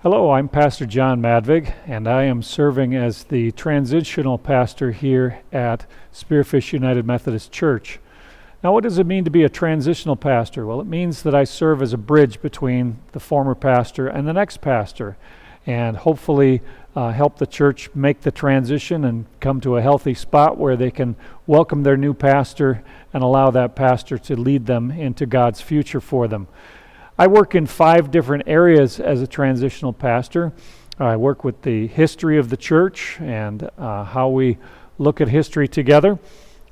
Hello, I'm Pastor John Madvig, and I am serving as the transitional pastor here at Spearfish United Methodist Church. Now, what does it mean to be a transitional pastor? Well, it means that I serve as a bridge between the former pastor and the next pastor, and hopefully help the church make the transition and come to a healthy spot where they can welcome their new pastor and allow that pastor to lead them into God's future for them. I work in 5 different areas as a transitional pastor. I work with the history of the church and how we look at history together.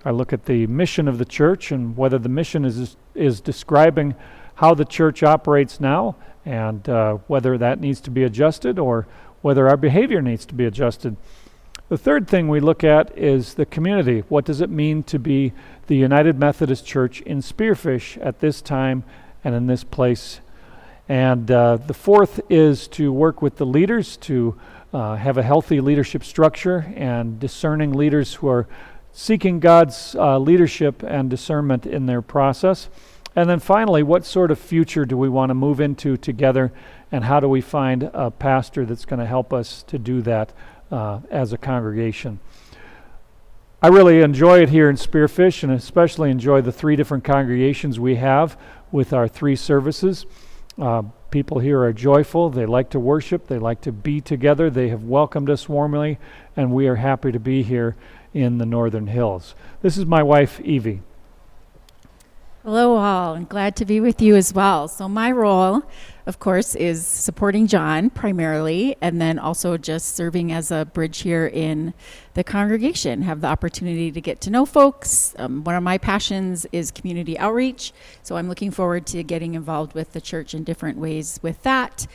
I look at the mission of the church and whether the mission is describing how the church operates now and whether that needs to be adjusted or whether our behavior needs to be adjusted. The third thing we look at is the community. What does it mean to be the United Methodist Church in Spearfish at this time and in this place? And the fourth is to work with the leaders to have a healthy leadership structure and discerning leaders who are seeking God's leadership and discernment in their process. And then finally, what sort of future do we want to move into together, and how do we find a pastor that's going to help us to do that as a congregation? I really enjoy it here in Spearfish, and especially enjoy the 3 different congregations we have with our 3 services. People here are joyful, they like to worship, they like to be together, they have welcomed us warmly, and we are happy to be here in the Northern Hills. This is my wife, Evie. Hello all, and glad to be with you as well. So my role, of course, is supporting John primarily, and then also just serving as a bridge here in the congregation. Have the opportunity to get to know folks. One of my passions is community outreach, so I'm looking forward to getting involved with the church in different ways with that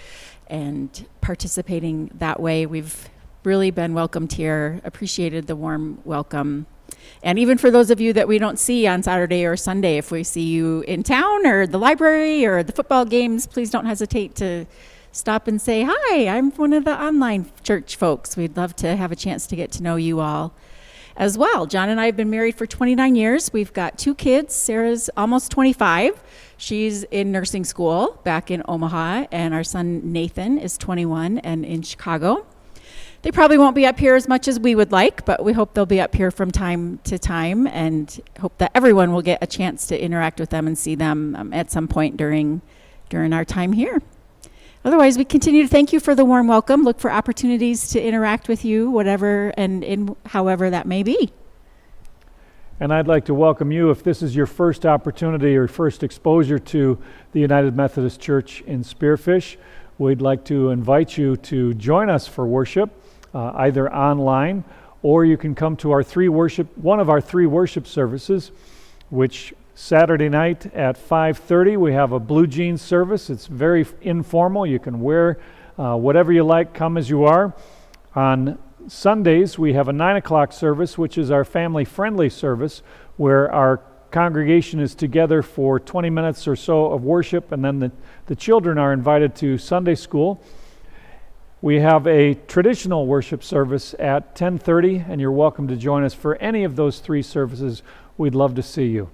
and participating that way. We've really been welcomed here, appreciated the warm welcome. And even for those of you that we don't see on Saturday or Sunday, if we see you in town or the library or the football games, please don't hesitate to stop and say, hi, I'm one of the online church folks. We'd love to have a chance to get to know you all as well. John and I have been married for 29 years. We've got 2 kids. Sarah's almost 25. She's in nursing school back in Omaha, and our son Nathan is 21 and in Chicago. They probably won't be up here as much as we would like, but we hope they'll be up here from time to time, and hope that everyone will get a chance to interact with them and see them at some point during our time here. Otherwise, we continue to thank you for the warm welcome. Look for opportunities to interact with you, whatever and in however that may be. And I'd like to welcome you if this is your first opportunity or first exposure to the United Methodist Church in Spearfish. We'd like to invite you to join us for worship. Either online, or you can come to one of our 3 worship services, which Saturday night at 5:30 we have a blue jeans service. It's very informal. You can wear whatever you like, come as you are. On Sundays we have a 9 o'clock service, which is our family-friendly service, where our congregation is together for 20 minutes or so of worship, and then the children are invited to Sunday school. We have a traditional worship service at 10:30, and you're welcome to join us for any of those 3 services. We'd love to see you.